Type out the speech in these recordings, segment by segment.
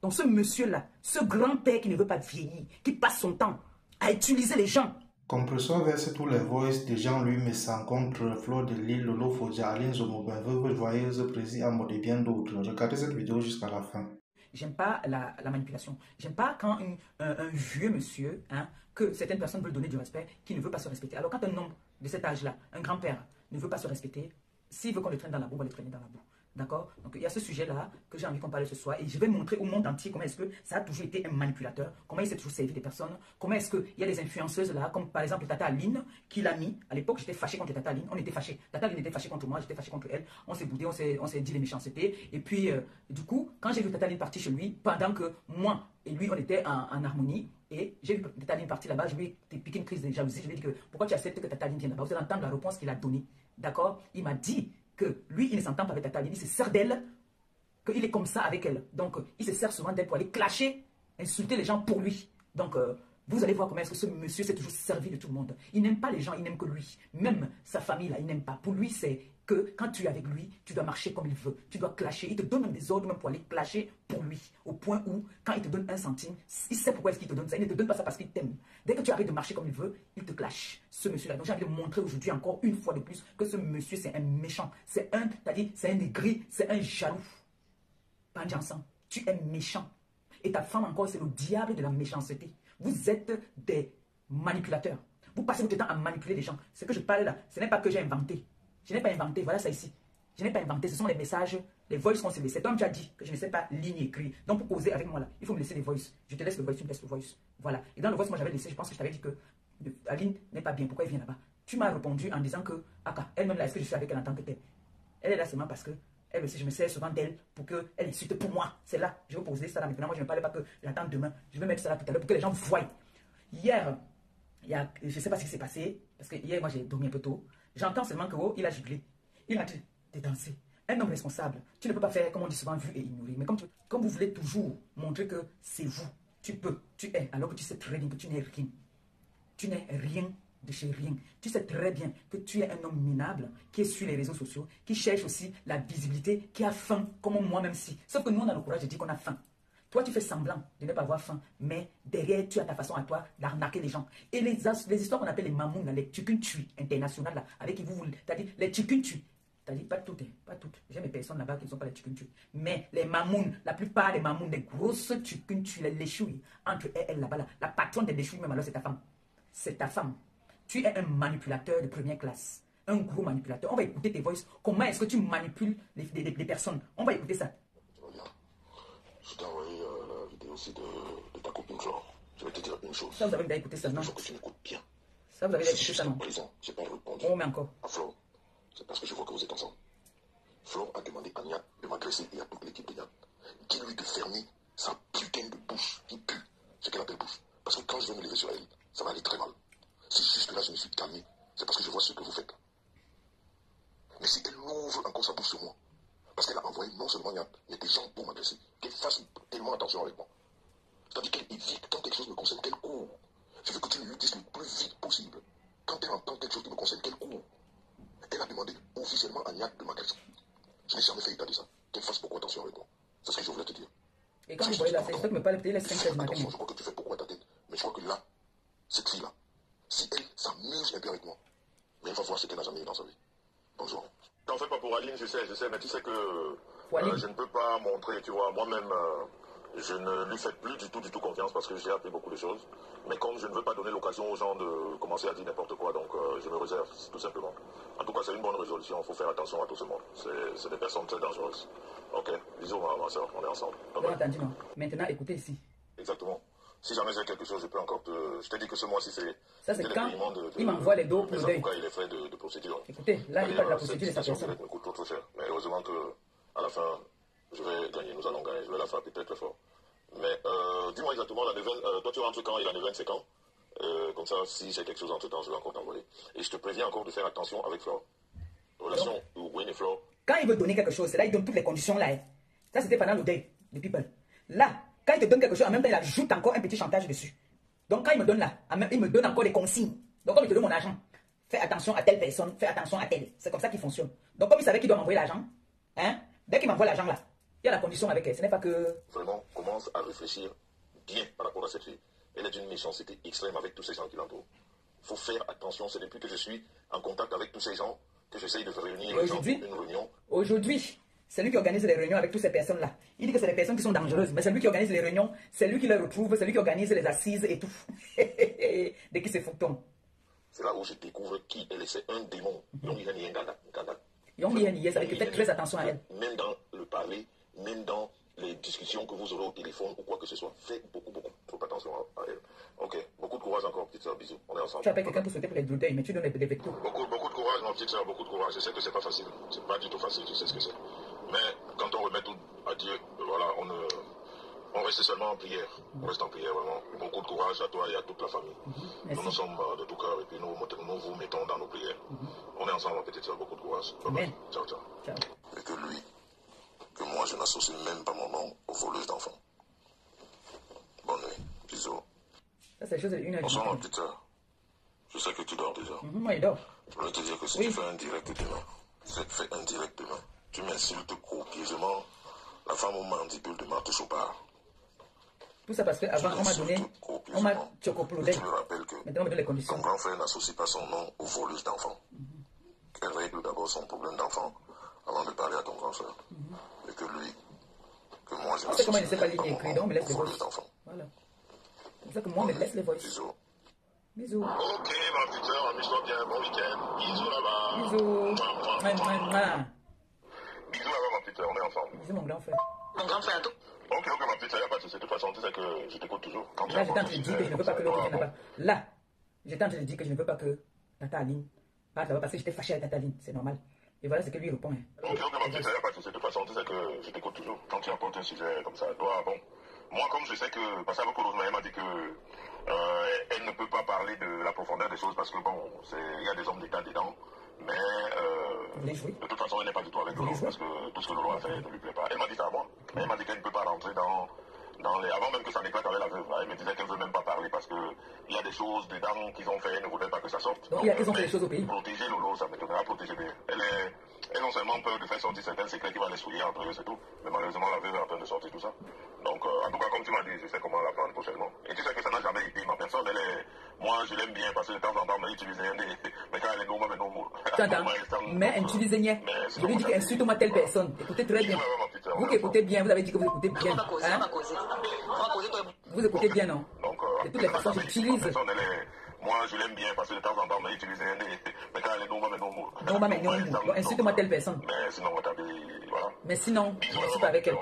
Donc ce monsieur-là, ce grand-père qui ne veut pas vieillir, qui passe son temps à utiliser les gens. Compressor verse tous les voices de Jean-Louis Messan contre Fleur de Lille, Lolo Fodia, Aline Zomobin, Veuve Joyeuse, Prési Amod et bien d'autres. Regardez cette vidéo jusqu'à la fin. J'aime pas la manipulation. J'aime pas quand un vieux monsieur, que certaines personnes veulent donner du respect, qui ne veut pas se respecter. Alors quand un homme de cet âge-là, un grand-père, ne veut pas se respecter, s'il veut qu'on le traîne dans la boue, on va le traîner dans la boue. D'accord? Donc il y a ce sujet-là que j'ai envie qu'on parle ce soir et je vais montrer au monde entier comment est-ce que ça a toujours été un manipulateur, comment il s'est toujours servi des personnes, comment est-ce qu'il y a des influenceuses là, comme par exemple Tata Aline, qui l'a mis. À l'époque, j'étais fâché contre Tata Aline, on était fâchés. Tata Aline était fâchée contre moi, j'étais fâché contre elle, on s'est boudé, on s'est dit les méchancetés. Et puis, du coup, quand j'ai vu Tata Aline partir chez lui, pendant que moi et lui, on était en harmonie, et j'ai vu Tata Aline partir là-bas, je lui ai piqué une crise de jalousie, je lui ai dit que pourquoi tu acceptes que Tata Aline vienne là-bas? Vous allez entendre la réponse qu'il a donnée. D'accord? Il m'a dit que lui, il ne s'entend pas avec Tata Aline, il se sert d'elle, qu'il est comme ça avec elle. Donc, il se sert souvent d'elle pour aller clasher, insulter les gens pour lui. Donc, vous allez voir comment est-ce que ce monsieur s'est toujours servi de tout le monde. Il n'aime pas les gens, il n'aime que lui. Même sa famille, là, il n'aime pas. Pour lui, c'est que quand tu es avec lui, tu dois marcher comme il veut. Tu dois clasher. Il te donne même des ordres même pour aller clasher pour lui. Au point où, quand il te donne 1 centime, il sait pourquoi est-ce qu'il te donne ça. Il ne te donne pas ça parce qu'il t'aime. Dès que tu arrêtes de marcher comme il veut, il te clash. Ce monsieur-là. Donc, j'ai envie de montrer aujourd'hui encore une fois de plus que ce monsieur, c'est un méchant. C'est un aigri, c'est un jaloux. Panjansan, tu es méchant. Et ta femme encore, c'est le diable de la méchanceté. Vous êtes des manipulateurs. Vous passez votre temps à manipuler les gens. Ce que je parle là, ce n'est pas que j'ai inventé. Je n'ai pas inventé, voilà ça ici. Je n'ai pas inventé, ce sont les messages, les voices qu'on s'est laissés. Cet homme, tu as dit que je ne sais pas ligne écrire. Donc pour causer avec moi là, il faut me laisser les voices. Je te laisse le voice, tu me laisses le voice. Voilà. Et dans le voice, moi j'avais laissé, je pense que je t'avais dit que Aline n'est pas bien. Pourquoi elle vient là-bas? Tu m'as répondu en disant que, elle-même là, est-ce que je suis avec elle en tant que telle? Elle est là seulement parce que elle aussi, je me sers souvent d'elle pour qu'elle insulte pour moi. C'est là, je vais poser ça là maintenant. Moi, je ne parlais pas que j'attends demain. Je vais mettre ça là tout à l'heure pour que les gens voient. Hier, je ne sais pas ce qui s'est passé, parce que hier, moi, j'ai dormi un peu tôt. J'entends seulement que, il a jubilé. Il a dit, t'es dansé. Un homme responsable, tu ne peux pas faire, comme on dit souvent, vu et ignoré. Mais comme vous voulez toujours montrer que c'est vous, tu peux, tu es, alors que tu sais très bien que tu n'es rien. Tu n'es rien de chez rien. Tu sais très bien que tu es un homme minable qui est sur les réseaux sociaux, qui cherche aussi la visibilité, qui a faim, comme moi-même si. Sauf que nous, on a le courage de dire qu'on a faim. Toi, tu fais semblant de ne pas avoir faim, mais derrière, tu as ta façon à toi d'arnaquer les gens. Et les histoires qu'on appelle les mamouns, les tukuntu internationales, là, avec qui vous voulez, c'est-à-dire les tukuntu. C'est-à-dire pas toutes, pas toutes. J'ai mes personnes là-bas qui ne sont pas les tukuntu. Mais les mamouns, la plupart des mamouns, les grosses tukuntu, les léchouilles, entre elles là-bas, là, la patronne des léchouilles, même alors c'est ta femme. C'est ta femme. Tu es un manipulateur de première classe. Un gros manipulateur. On va écouter tes voices. Comment est-ce que tu manipules les personnes? On va écouter ça. Je t'ai envoyé la vidéo aussi de ta copine Flore. Je vais te dire une chose. Ça, vous avez bien écouté ça, non? Il faut que tu m'écoutes bien. Ça, vous avez bien écouté ça, non? Présent, j'ai pas répondu. On met encore. À Flore, c'est parce que je vois que vous êtes ensemble. Flore a demandé à Niat de m'agresser et à toute l'équipe de Niat. Dis-lui de fermer sa putain de bouche qui pue. Ce qu'elle appelle bouche. Parce que quand je vais me lever sur elle, ça va aller très mal. Si juste là je me suis calmé, c'est parce que je vois ce que vous faites. Mais si elle ouvre encore sa bouche sur moi, parce qu'elle a envoyé non seulement Niat, mais des gens pour m'agresser, qu'elle fasse tellement attention avec moi. C'est-à-dire qu'elle évite, quand quelque chose me concerne, qu'elle court. Je veux que tu lui dises le plus vite possible. Quand elle entend quelque chose qui me concerne, qu'elle court. Elle a demandé officiellement à Niat de m'agresser. Je n'ai jamais fait état de ça. Qu'elle fasse beaucoup attention avec moi. C'est ce que je voulais te dire. Et quand vous voyez la Facebook, me parle peut-être les 5 heures du matin. Attention, je crois que tu fais beaucoup à ta tête. Mais je crois que là, cette fille-là, si elle s'amuse un peu avec moi, mais elle va voir ce qu'elle n'a jamais eu dans sa vie. Bonjour. T'en fais pas pour Aline, je sais, mais tu sais que je ne peux pas montrer, tu vois, moi-même, je ne lui fais plus du tout confiance parce que j'ai appris beaucoup de choses. Mais comme je ne veux pas donner l'occasion aux gens de commencer à dire n'importe quoi, donc je me réserve, tout simplement. En tout cas, c'est une bonne résolution, il faut faire attention à tout ce monde. C'est des personnes très dangereuses. Ok, bisous ma soeur, on est ensemble. Vous avez entendu, non? Maintenant, écoutez ici. Exactement. Si jamais j'ai quelque chose, je peux encore te... Je t'ai dit que ce mois-ci, c'est... Ça, c'est quand il m'envoie les dos pour le deuil. En tout cas, il est frais de procédure. Écoutez, là, il parle de la procédure de sa personne. me coûte trop cher. Mais heureusement que, à la fin, je vais gagner. Nous allons gagner. Je vais la frapper très très fort. Mais dis-moi exactement, la neuvaine, toi tu rentres quand et la neuvaine, c'est quand? Comme ça, si j'ai quelque chose entre temps, je vais encore t'envoyer. Et je te préviens encore de faire attention avec Flore. Relation Wayne et Flore. Quand il veut donner quelque chose, c'est là il donne toutes les conditions là. Ça, c'était pendant le deuil de People. Là, quand il te donne quelque chose, en même temps, il ajoute encore un petit chantage dessus. Donc, quand il me donne là, il me donne encore des consignes. Donc, comme il te donne mon argent, fais attention à telle personne, fais attention à telle. C'est comme ça qu'il fonctionne. Donc, comme il savait qu'il doit m'envoyer l'argent, dès qu'il m'envoie l'argent là, Il y a la condition avec elle. Ce n'est pas que... Vraiment, commence à réfléchir bien par rapport à cette fille. Elle est d'une méchanceté extrême avec tous ces gens qui l'entourent. Il faut faire attention. C'est depuis que je suis en contact avec tous ces gens que j'essaye de réunir les gens pour une réunion. Aujourd'hui, c'est lui qui organise les réunions avec toutes ces personnes-là. Il dit que c'est des personnes qui sont dangereuses, mais c'est lui qui organise les réunions, c'est lui qui les retrouve, c'est lui qui organise les assises et tout. Dès qu'il se fout. C'est là où je découvre qui elle est. C'est un démon. Ça veut dire que faites très attention à elle. Même dans le parler, même dans les discussions que vous aurez au téléphone ou quoi que ce soit, faites beaucoup trop attention à elle. Ok, beaucoup de courage encore, petite soeur. Bisous, on est ensemble. Tu appelles quelqu'un pour sauter pour les deuils, mais tu donnes des vecteurs. Beaucoup de courage, ma petite soeur, beaucoup de courage. Je sais que c'est pas facile. C'est pas du tout facile, je sais ce que c'est. Mais quand on remet tout à Dieu, voilà, on reste seulement en prière. On reste en prière, vraiment. Beaucoup de courage à toi et à toute la famille. Nous sommes de tout cœur et puis nous vous mettons dans nos prières. On est ensemble, ma petite soeur, beaucoup de courage. Bye bye. Ciao, ciao. Et que lui, que moi, je n'associe même pas mon nom aux voleuses d'enfants. Bonne nuit. Bisous. Ça, c'est chose une. Bonsoir, ma petite soeur. Je sais que tu dors déjà. Moi, il dort. Je voulais te dire que si tu fais un direct demain, tu m'insultes copieusement la femme aux mandibule de Marthe Chopard. Tout ça parce qu'avant, on m'a donné, on m'a chocoplodé. Tu me rappelles que maintenant, on me donne les conditions. ton grand frère n'associe pas son nom aux voleuses d'enfants. Qu'elle règle d'abord son problème d'enfant avant de parler à ton grand frère. Et que lui, que moi, je sais comment il ne sait pas lire et écrire, donc on me laisse les voleuses voices. d'enfants. Voilà. C'est pour ça que moi, on me laisse les voices. Bisous. Bisous. Ok, ma petite soeur, amuse-toi bien, bon week-end. Bisous là-bas. Bisous. Bisous là-bas, ma petite soeur, on est ensemble. Bisous, mon grand frère. Mon grand frère, tout. Ok, ma petite soeur, il n'y a pas de souci. De toute façon, tu sais que je t'écoute toujours. Là, j'étais en train de dire que je ne veux pas que l'autre vienne là-bas. Là, j'étais en train de dire que je ne veux pas que Tata Aline parte là-bas parce que j'étais fâché avec Tata Aline. C'est normal. Et voilà ce que lui répond. Ok, ma petite soeur, il n'y a pas de souci. De toute façon, tu sais que je t'écoute toujours. Quand tu apportes un sujet comme ça, toi, bon. Moi, comme je sais que, parce qu'avec Rosemary m'a dit que elle ne peut pas parler de la profondeur des choses parce que, bon, il y a des hommes d'État dedans. Mais de toute façon, elle n'est pas du tout avec Lolo parce que tout ce que Lolo a fait ne lui plaît pas. Elle m'a dit ça à moi. Elle m'a dit qu'elle ne peut pas rentrer dans les... Avant même que ça n'éclate avec la veuve, elle me disait qu'elle ne veut même pas parler parce qu'il y a des choses dedans qu'ils ont fait, elle ne voudrait pas que ça sorte. Donc ils ont fait des choses au pays. Protéger Lolo, ça m'étonnera, protéger elles ont seulement peur de faire sortir certains secrets qui vont les souiller entre eux, c'est tout. Mais malheureusement, la veuve est en train de sortir tout ça. Donc, en tout cas, comme tu m'as dit, je sais comment la prendre prochainement. Et tu sais que ça n'a jamais été ma personne. Moi, je l'aime bien parce que de temps en temps, on m'a utilisé mais quand elle est normale, mais non mots. Mais inutilisez rien. Je lui dis qu'insulte-moi telle personne. Écoutez très bien. Vous qui écoutez bien, vous avez dit que vous écoutez bien. Hein? Vous écoutez bien, non? De toutes les façons, j'utilise. Moi, je l'aime bien parce que de temps en temps, on m'a utilisé mais quand elle est normale, mais non mots. Non, mais non. Insulte-moi telle personne. Mais sinon, voilà. Mais sinon, je ne suis pas avec elle.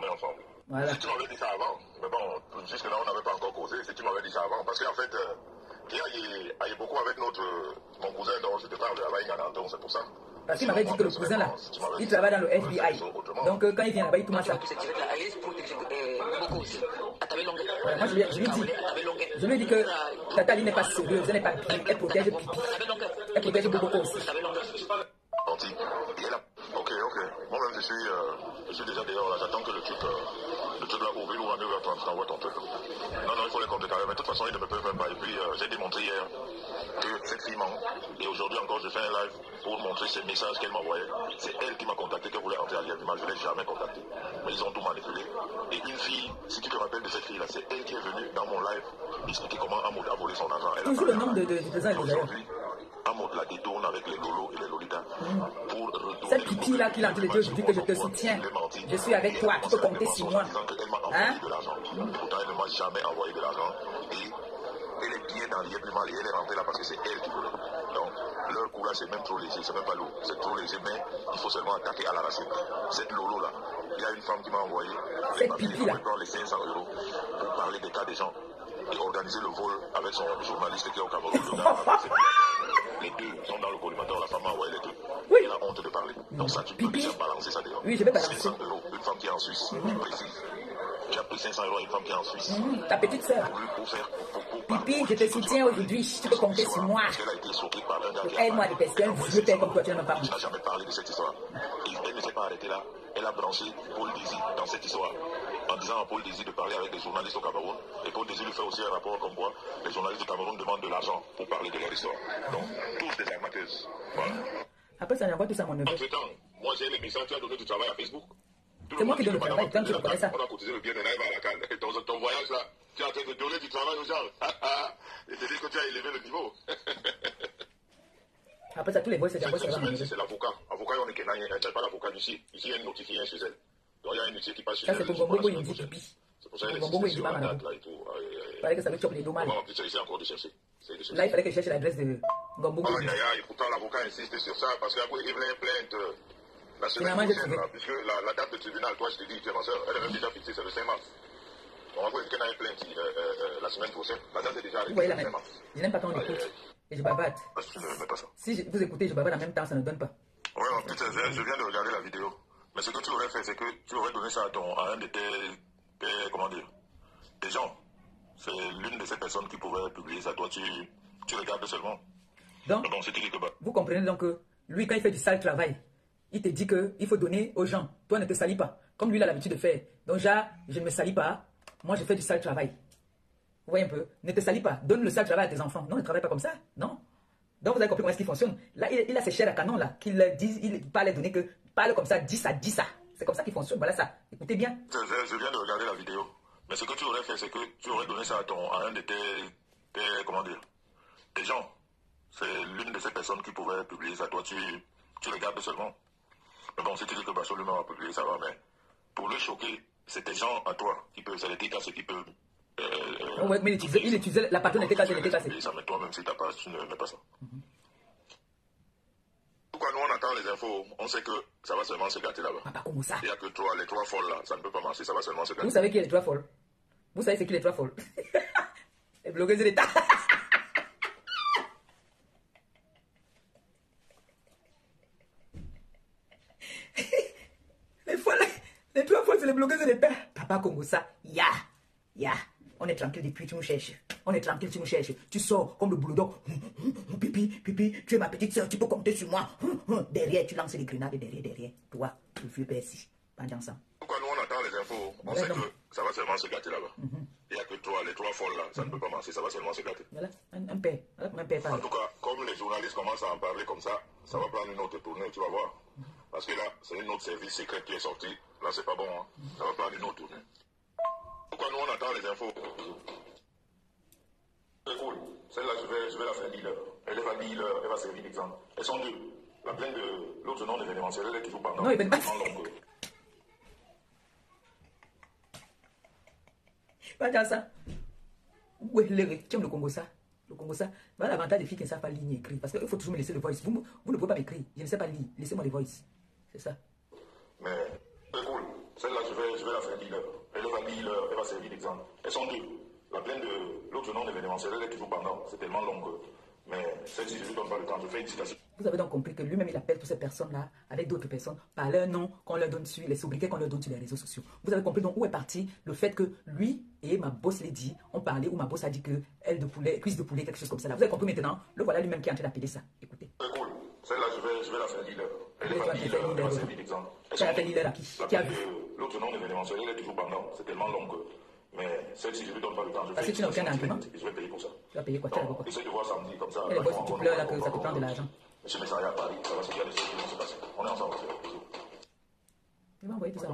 Voilà. Si tu m'avais dit ça avant, mais bon, jusque-là, on n'avait pas encore causé. Si tu m'avais dit ça avant, parce qu'en fait, il y a beaucoup avec mon cousin dont je te parle, donc c'est pour ça. Parce qu'il m'avait dit que le cousin là, il travaille dans le FBI. Donc quand il vient là-bas, il tourne ça. Moi je lui ai dit que Tata Ali n'est pas sérieuse, elle n'est pas bien, elle protège Pipi. Elle protège Boboko aussi. Ok. Moi-même je suis déjà dehors là, j'attends que le truc là ouvre ou à 9h30, t'envoies ton truc. Non, il faut les compter quand même, mais de toute façon ils ne me peuvent même pas. Et puis j'ai démontré hier que cette fille ment. Et aujourd'hui encore je fais un live pour montrer ces messages qu'elle m'envoyait. C'est elle qui m'a contacté, qu'elle voulait rentrer à l'IFIMA, je ne l'ai jamais contacté. Mais ils ont tout manipulé. Et une fille, si tu te rappelles de cette fille là, c'est elle qui est venue dans mon live expliquer comment Amoud a volé son argent. Toujours le nom du président aujourd'hui. Amoud la détourne avec les lolos et les lolitas pour retourner. Cette Pipi là qui l'a dit aujourd'hui que je te soutiens. Je suis avec toi, tu peux compter sur moi. Hein? Pourtant, elle ne m'a jamais envoyé de l'argent. Et elle est bien dans l'IFIMA et elle est rentrée là parce que c'est elle qui voulait. Donc, leur coup là, c'est même trop léger, c'est même pas lourd. C'est trop léger, mais il faut seulement attaquer à la racine. Cette Lolo là, il y a une femme qui m'a envoyé cette Pipi là. les 500 € pour parler des cas des gens et organiser le vol avec son journaliste qui est au Cameroun. Les deux sont dans le collimateur, la femme a envoyé les deux. Oui. Elle a honte de parler. Donc ça, tu peux déjà balancer ça dehors. Oui, je vais balancer. 500 €, une femme qui est en Suisse, précise. Tu as pris 500 € à une femme qui est en Suisse. Ta petite sœur. Pipi, je te soutiens aujourd'hui, tu peux compter sur moi. Parce qu'elle a été choquée par un gars qui aide-moi des personnes, je père comme toi, tu ne m'as pas. Tu n'as jamais parlé de cette histoire. Elle ne s'est pas arrêtée là. Elle a branché Paul Désir dans cette histoire. En disant à Paul Désir de parler avec des journalistes au Cameroun. Et Paul Désir lui fait aussi un rapport comme quoi les journalistes du Cameroun demandent de l'argent pour parler de leur histoire. Donc, tous des armateuses. Voilà. Après, ça n'envoie tout ça à mon neveu. Entre-temps, moi j'ai les messages, tu as donné du travail à Facebook. C'est moi qui donne le travail, toi tu reconnais ça. On a cotisé le bien de Naïva à la canne. Et ton voyage là, tu es en train de donner du travail aux gens. Et te dire que tu as élevé le niveau. Après ça, tous les voix, c'est d'abord ça va c'est l'avocat. Avocat, on est Kenan, il n'est pas l'avocat d'ici. Ici, il y a une notifiée chez elle. Donc il y a une notifiée qui passe chez elle. Ça, c'est pour Gombongo, il dit pipi. C'est pour ça qu'il Gombongo, il dit pas mal. Il fallait que ça me chope les dos mal. Tu essaies encore de chercher. Là, il fallait que je cherche l'adresse de Gombongo. Et pourtant, l'avocat insiste sur ça parce qu'après, il voulait une plainte. La semaine Finalement, prochaine, là, puisque la date de tribunal, toi, je te dis, tu es ma soeur, elle est même déjà fixée, c'est le 5 mars. Donc, après, il y a une plainte la semaine prochaine. La date est déjà arrêtée, Oui, le 5 mars. Je n'aime pas quand on écoute. Et je bavarde. Je ne mets pas ça. Si vous écoutez, je bavarde en même temps, ça ne donne pas. Oui, en plus, je viens de regarder la vidéo. Mais ce que tu aurais fait, c'est que tu aurais donné ça à un de tes comment dire, des gens. C'est l'une de ces personnes qui pourrait publier ça. Toi, tu regardes seulement. Donc, bon, c'est que bah. Vous comprenez donc que lui, quand il fait du sale travail, il te dit qu'il faut donner aux gens. Toi, ne te salis pas. Comme lui, il a l'habitude de faire. Donc, je ne me salis pas. Moi, je fais du sale travail. Vous voyez un peu? Ne te salis pas. Donne le sale travail à tes enfants. Non, ne travaille pas comme ça. Non. Donc, vous avez compris comment est-ce qu'il fonctionne. Là, il a ses chairs à canon, là, qu'il dit, il ne pas les donner que, parle comme ça, dis ça, dis ça. C'est comme ça qu'il fonctionne. Voilà ça. Écoutez bien. Je viens de regarder la vidéo. Mais ce que tu aurais fait, c'est que tu aurais donné ça à un de tes comment dire, des gens. C'est l'une de ces personnes qui pourrait publier ça. Toi, tu regardes seulement. Mais bon, si tu dis que Absolument va publier, ça va. Mais pour le choquer, c'est des gens à toi qui peuvent, c'est les TKC qui peuvent. Ouais, mais il utilisait la patronne était cassée, elle était cassée. Ça, mais toi, même si tu n'as pas, tu ne mets pas ça. Pourquoi nous, on attend les infos, on sait que ça va seulement se gâter là-bas. Pas comme ça. Il n'y a que les trois folles là, ça ne peut pas marcher, ça va seulement se gâter. Vous savez qui est les trois folles? Vous savez c'est qui les trois folles? Les blogueuses de l'État. Les trois folles, c'est les blogueuses de l'État. Papa Congo, ça, ya. On est tranquille depuis, tu nous cherches. On est tranquille, tu nous cherches. Tu sors comme le bulldog. Pipi, tu es ma petite soeur, tu peux compter sur moi. Derrière, tu lances les grenades derrière. Toi, le vieux Percy. Pendant ça. Pourquoi nous, on attend les infos? On sait que ça va seulement se gâter là-bas. Il n'y a que les trois folles là, ça ne peut pas marcher, ça va seulement se gâter. Voilà, un père. En tout cas, comme les journalistes commencent à en parler comme ça va prendre une autre tournée, tu vas voir. Parce que là, c'est un autre service secret qui est sorti. Là, c'est pas bon, hein. Ça va prendre une autre tournée. Pourquoi nous, on attend les infos? C'est cool. Celle-là, je vais la faire dealer. Elle va dealer, elle va servir d'exemple. Elles sont deux. La plainte de l'autre nom d'événementiel, elle est toujours pendant. Non, il va pas. Pas dans ça. Où est le qui aime le Congo ça? Le Congo ça. Voilà l'avantage des filles qui ne savent pas lire ni écrire. Parce qu'il faut toujours me laisser le voice. Vous ne pouvez pas m'écrire. Je ne sais pas lire. Laissez-moi les voice. C'est ça. Mais c'est cool. Celle-là, je vais la faire dealer. Elle va dealer, elle va servir d'exemple. Elles sont deux. La plainte de l'autre nom d'événementiel, elle est toujours pendant. C'est tellement long que. Mais celle-ci, je ne lui donne pas le temps. Je fais une citation. Vous avez donc compris que lui-même, il appelle toutes ces personnes-là, avec d'autres personnes, par leur nom qu'on leur donne sur les sobriquets qu'on leur donne sur les réseaux sociaux. Vous avez compris donc où est parti le fait que lui et ma boss Lady ont parlé, ou ma boss a dit que elle de poulet, cuisse de poulet, quelque chose comme ça. Là. Vous avez compris maintenant? Le voilà lui-même qui est en train d'appeler ça. Écoutez. C'est cool. Celle-là, je vais la faire dealer. Elle va dealer, elle va servir d'exemple. Tu as fait dealer à qui? Qui a vu? L'autre nom d'événementiel, elle est toujours pendant. C'est tellement long que. Mais celle-ci, je ne lui donne pas le temps. Parce que tu n'as aucun argument. Je vais payer pour ça. Tu vas payer quoi? Tu vas quoi? Essaye de voir samedi comme ça. Et les boss, tu pleures là que ça te prend de l'argent. Monsieur Messaria à Paris, ça va se faire des choses qui vont se passer. On est ensemble. Il va envoyer tout ça.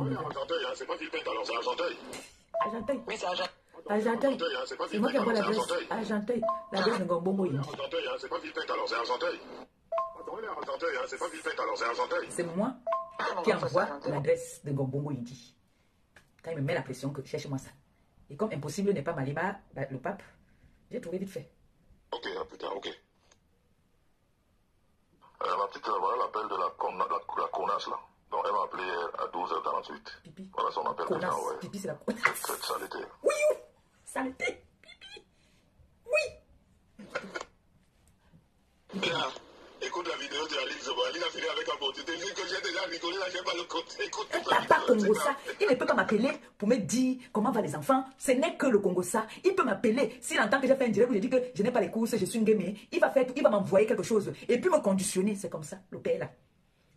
C'est pas Philippe, alors c'est Argenteuil. Argenteuil. Oui, c'est Argenteuil. Argenteuil. C'est moi qui envoie l'adresse. Argenteuil. L'adresse de Gombongo. Argenteuil, c'est pas Philippe, alors c'est Argenteuil. Argenteuil, c'est pas Philippe, alors c'est Argenteuil. C'est moi qui envoie l'adresse de Gombongo Indi. Quand il me met la pression que cherche-moi ça. Et comme impossible n'est pas Maliba, le pape, j'ai trouvé vite fait. Ok, à plus tard, ok. Ma petite, voilà l'appel de la connasse là. Donc elle m'a appelé à 12h48. Pipi. Voilà son appel. Connasse. Ouais. Pipi, c'est la connasse. Cette saleté. Oui, saleté. Pipi. Oui. Bien. Écoute la vidéo de Aline Zoba. Aline a fini avec un mot. Tu te dis que j'ai déjà rigolé là, j'ai pas le côté. Écoute toute la Papa vidéo. Congo ça, il ne peut pas m'appeler pour me dire comment va les enfants. Ce n'est que le Congo ça. Il peut m'appeler s'il entend que j'ai fait un direct où j'ai dit que je n'ai pas les courses, je suis une gamée. Il va m'envoyer quelque chose et puis me conditionner. C'est comme ça, le père là.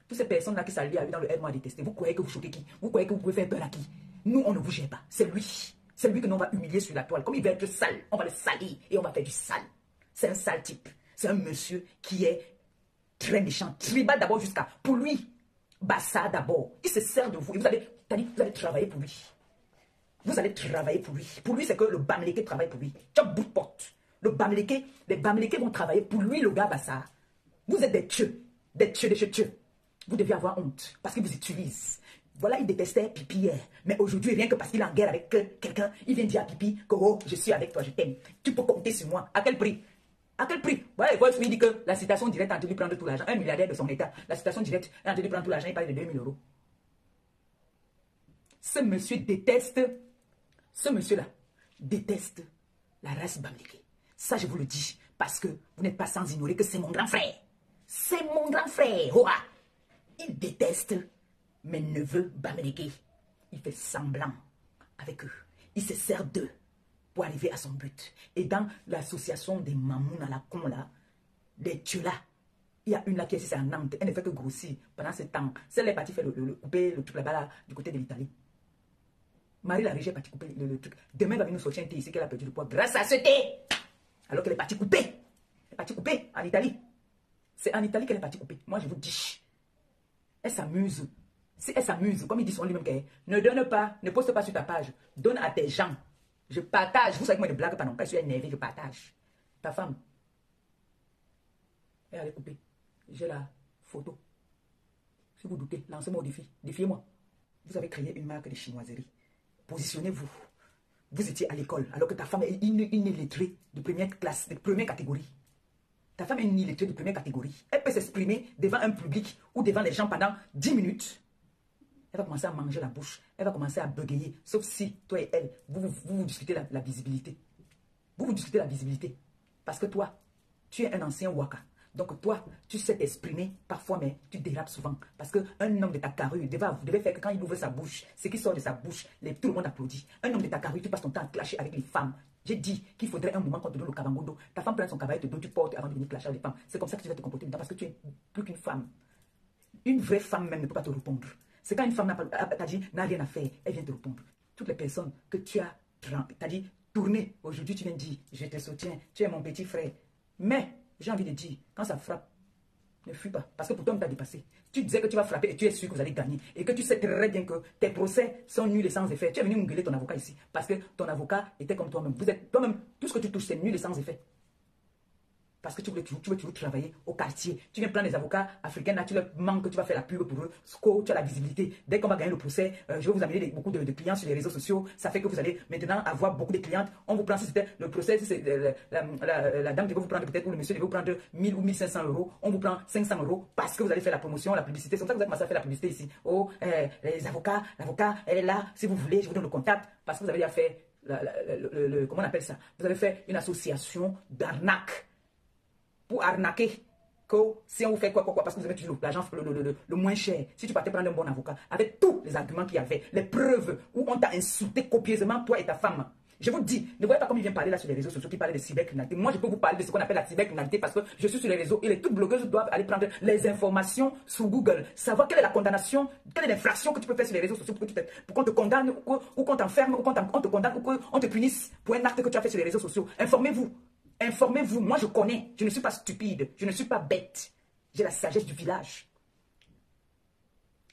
Toutes ces personnes-là qui s'allient à lui dans le aide-moi à détester. Vous croyez que vous choquez qui? Vous croyez que vous pouvez faire peur à qui? Nous, on ne vous gère pas. C'est lui. C'est lui que nous on va humilier sur la toile. Comme il va être sale, on va le salir et on va faire du sale. C'est un sale type. C'est un monsieur qui est très méchant, tribal d'abord jusqu'à... Pour lui, Bassa d'abord. Il se sert de vous. Et vous allez T'as dit, vous allez travailler pour lui. Vous allez travailler pour lui. Pour lui, c'est que le Bamileke travaille pour lui. Tu as bout de porte. Le Bamileke, les Bamileke vont travailler pour lui, le gars Bassar. Vous êtes des tcheux. Des tcheux, des tcheux, tcheux. Vous devez avoir honte parce qu'il vous utilise. Voilà, il détestait Pipi hier. Mais aujourd'hui, rien que parce qu'il est en guerre avec quelqu'un, il vient dire à Pipi que oh, je suis avec toi, je t'aime. Tu peux compter sur moi. À quel prix? À quel prix? Voilà, il faut lui dire que la citation directe a dû lui prendre tout l'argent. Un milliardaire de son état. La citation directe a dû lui prendre tout l'argent. Il parle de 2 000 euros. Ce monsieur déteste, ce monsieur-là déteste la race Bamileke. Ça, je vous le dis, parce que vous n'êtes pas sans ignorer que c'est mon grand frère. C'est mon grand frère. Hoa. Il déteste mes neveux Bamileke. Il fait semblant avec eux. Il se sert d'eux pour arriver à son but. Et dans l'association des Mamoun à la con là, des Tchula, il y a une là qui est ici, c'est à Nantes. Elle ne fait que grossir pendant ce temps. Celle est partie faire couper le truc là-bas là, du côté de l'Italie. Marie la Régie est partie couper le truc. Demain, elle va venir nous sortir un thé ici qu'elle a perdu le poids grâce à ce thé. Alors qu'elle est partie couper. Elle est partie couper en Italie. C'est en Italie qu'elle est partie couper. Moi, je vous dis. Elle s'amuse. Si elle s'amuse, comme il dit son lui-même, ne donne pas, ne poste pas sur ta page. Donne à tes gens. Je partage. Vous savez que moi, je ne blague pas non. Quand je suis énervé, je partage. Ta femme. Elle allait couper. J'ai la photo. Si vous doutez, lancez-moi au défi. Défiez-moi. Vous avez créé une marque de chinoiserie. Positionnez-vous. Vous étiez à l'école, alors que ta femme est une illettrée de première classe, de première catégorie. Ta femme est une illettrée de première catégorie. Elle peut s'exprimer devant un public ou devant les gens pendant 10 minutes. Elle va commencer à manger la bouche. Elle va commencer à bégayer. Sauf si, toi et elle, vous discutez la visibilité. Vous discutez la visibilité. Parce que toi, tu es un ancien waka. Donc toi, tu sais t'exprimer parfois, mais tu dérapes souvent. Parce qu'un homme de ta carrure devait faire que quand il ouvre sa bouche, ce qui sort de sa bouche, tout le monde applaudit. Un homme de ta carrure, tu passes ton temps à clasher avec les femmes. J'ai dit qu'il faudrait un moment qu'on te donne le cabangondo. Ta femme prend son cabaret, te donne, tu portes avant de venir clasher avec les femmes. C'est comme ça que tu vas te comporter dedans parce que tu es plus qu'une femme. Une vraie femme même ne peut pas te répondre. C'est quand une femme n'a rien à faire, elle vient te répondre. Toutes les personnes que tu as dit tourner, aujourd'hui tu viens de dire, je te soutiens, tu es mon petit frère. Mais, j'ai envie de dire, quand ça frappe, ne fuis pas. Parce que pour toi, on t'a dépassé. Tu disais que tu vas frapper et tu es sûr que vous allez gagner. Et que tu sais très bien que tes procès sont nuls et sans effet. Tu es venu engueuler ton avocat ici. Parce que ton avocat était comme toi-même. Vous êtes toi-même, tout ce que tu touches, c'est nul et sans effet. Parce que tu veux toujours travailler au quartier. Tu viens prendre les avocats africains, là, tu leur manques que tu vas faire la pub pour eux. Tu as la visibilité. Dès qu'on va gagner le procès, je vais vous amener beaucoup de clients sur les réseaux sociaux. Ça fait que vous allez maintenant avoir beaucoup de clientes. On vous prend, si c'était le procès, si c'est la dame qui va vous prendre peut-être, ou le monsieur qui va vous prendre 1000 ou 1500 euros, on vous prend 500 euros parce que vous allez faire la promotion, la publicité. C'est comme ça que vous avez commencé à faire la publicité ici. Oh, les avocats, l'avocat, elle est là. Si vous voulez, je vous donne le contact. Parce que vous avez déjà fait, comment on appelle ça? Vous avez fait une association d'arnaque. Pour arnaquer, que si on vous fait quoi, parce que vous avez toujours l'argent le moins cher, si tu partais prendre un bon avocat, avec tous les arguments qu'il y avait, les preuves, où on t'a insulté copieusement, toi et ta femme. Je vous dis, ne voyez pas comme il vient parler là sur les réseaux sociaux, qui parle de cybercriminalité. Moi, je peux vous parler de ce qu'on appelle la cybercriminalité parce que je suis sur les réseaux et les toutes blogueuses doivent aller prendre les informations sur Google, savoir quelle est la condamnation, quelle est l'infraction que tu peux faire sur les réseaux sociaux pour qu'on te condamne, ou qu'on t'enferme, ou qu'on te condamne, ou qu'on te punisse pour un acte que tu as fait sur les réseaux sociaux. Informez-vous. Informez-vous, moi je connais, je ne suis pas stupide, je ne suis pas bête. J'ai la sagesse du village.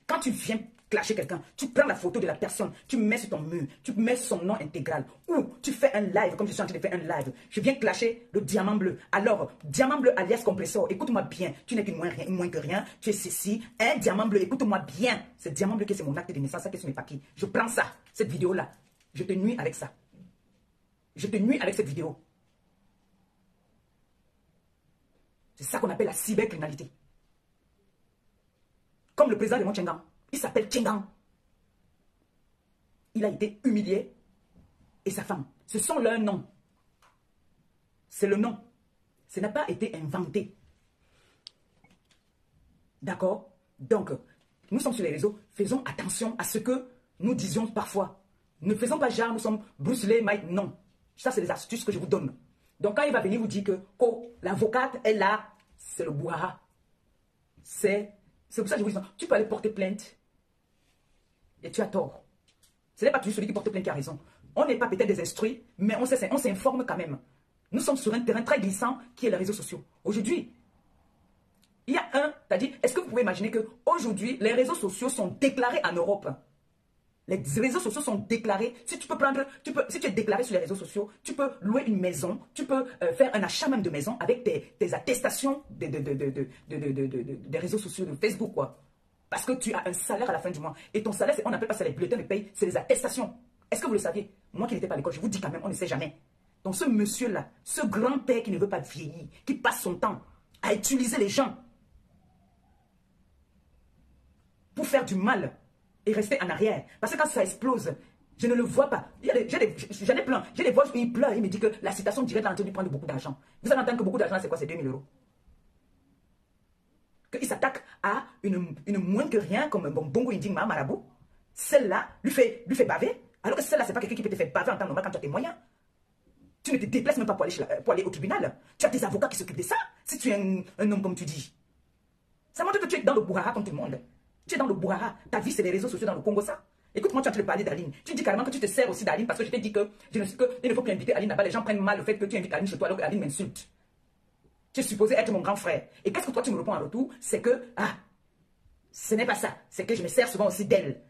Quand tu viens clasher quelqu'un, tu prends la photo de la personne, tu mets sur ton mur, tu mets son nom intégral. Ou tu fais un live, comme je suis en train de faire un live. Je viens clasher le diamant bleu. Alors, diamant bleu alias compresseur, écoute-moi bien, tu n'es qu'une moins que rien, tu es ceci, un diamant bleu, écoute-moi bien. Ce diamant bleu qui est mon acte de naissance, ça qui est sur mes papiers. Je prends ça, cette vidéo-là, je te nuis avec ça. Je te nuis avec cette vidéo. C'est ça qu'on appelle la cybercriminalité. Comme le président de mon Tchengan. Il s'appelle Tchengan. Il a été humilié. Et sa femme. Ce sont leurs noms. C'est le nom. Ce n'a pas été inventé. D'accord? Donc, nous sommes sur les réseaux. Faisons attention à ce que nous disions parfois. Ne faisons pas genre, nous sommes Bruce Lee, Mike. Non. Ça, c'est les astuces que je vous donne. Donc, quand il va venir vous dire que l'avocate est là, c'est le bouhaha. C'est pour ça que je vous dis, tu peux aller porter plainte et tu as tort. Ce n'est pas toujours celui qui porte plainte qui a raison. On n'est pas peut-être des instruits, mais on s'informe quand même. Nous sommes sur un terrain très glissant qui est les réseaux sociaux. Aujourd'hui, il y a c'est-à-dire, est-ce que vous pouvez imaginer qu'aujourd'hui, les réseaux sociaux sont déclarés en Europe? Les réseaux sociaux sont déclarés. Si tu peux prendre, si tu es déclaré sur les réseaux sociaux, tu peux louer une maison, tu peux faire un achat même de maison avec tes attestations des réseaux sociaux, de Facebook, quoi. Parce que tu as un salaire à la fin du mois. Et ton salaire, on n'appelle pas ça les bulletins de paye, c'est les attestations. Est-ce que vous le saviez? Moi qui n'étais pas à l'école, je vous dis quand même, on ne sait jamais. Donc ce monsieur-là, ce grand-père qui ne veut pas vieillir, qui passe son temps à utiliser les gens pour faire du mal et rester en arrière. Parce que quand ça explose, je ne le vois pas. J'en ai plein. J'ai des voix où il pleure et il me dit que la citation directe a entendu prendre beaucoup d'argent. Vous allez entendre que beaucoup d'argent, c'est quoi? C'est 2000 €. Qu'il s'attaque à une moins que rien, comme un bongo indien marabout. Celle-là lui fait baver. Alors que celle-là, c'est pas quelqu'un qui peut te faire baver en temps normal quand tu as tes moyens. Tu ne te déplaces même pas pour aller au tribunal. Tu as des avocats qui s'occupent de ça, si tu es un homme comme tu dis. Ça montre que tu es dans le bourrara comme tout le monde. Tu es dans le bourrara. Ta vie, c'est les réseaux sociaux dans le Congo, ça. Écoute-moi, tu as te parler d'Aline. Tu dis carrément que tu te sers aussi d'Aline parce que je t'ai dit que il ne faut plus inviter Aline là-bas. Les gens prennent mal le fait que tu invites Aline chez toi alors que Aline m'insulte. Tu es supposé être mon grand frère. Et qu'est-ce que toi tu me réponds en retour? C'est que, ce n'est pas ça. C'est que je me sers souvent aussi d'elle.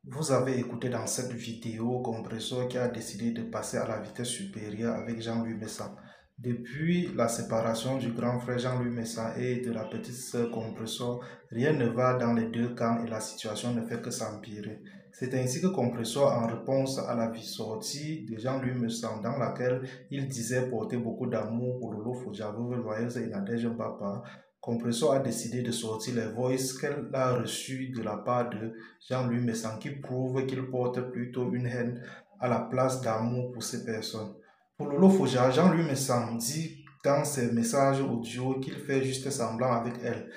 Vous avez écouté dans cette vidéo Compresso qui a décidé de passer à la vitesse supérieure avec Jean-Louis Messang. Depuis la séparation du grand frère Jean-Louis Messang et de la petite sœur Compresso, rien ne va dans les deux camps et la situation ne fait que s'empirer. C'est ainsi que Compresso, en réponse à la sortie de Jean-Louis Messang dans laquelle il disait porter beaucoup d'amour pour Lolo Fojavo, Joyeuse et Nadège Mbapa, Compresso a décidé de sortir les voices qu'elle a reçues de la part de Jean-Louis Messang qui prouvent qu'il porte plutôt une haine à la place d'amour pour ces personnes. Pour Lolo Fojavo, Jean-Louis Messang dit dans ses messages audio qu'il fait juste semblant avec elle.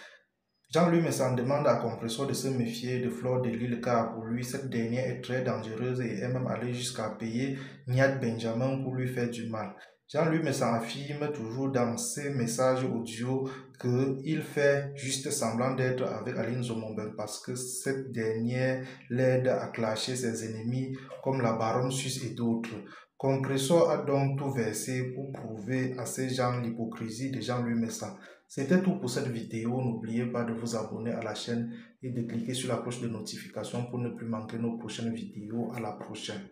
Jean-Louis Messang demande à Compresso de se méfier de Fleur de Lille car pour lui cette dernière est très dangereuse et est même allée jusqu'à payer Niad Benjamin pour lui faire du mal. Jean-Louis Messang affirme toujours dans ses messages audio qu'il fait juste semblant d'être avec Aline Zomomben parce que cette dernière l'aide à clasher ses ennemis comme la baronne suisse et d'autres. Compresso a donc tout versé pour prouver à ces gens l'hypocrisie de Jean-Louis Messang. C'était tout pour cette vidéo. N'oubliez pas de vous abonner à la chaîne et de cliquer sur la cloche de notification pour ne plus manquer nos prochaines vidéos. À la prochaine.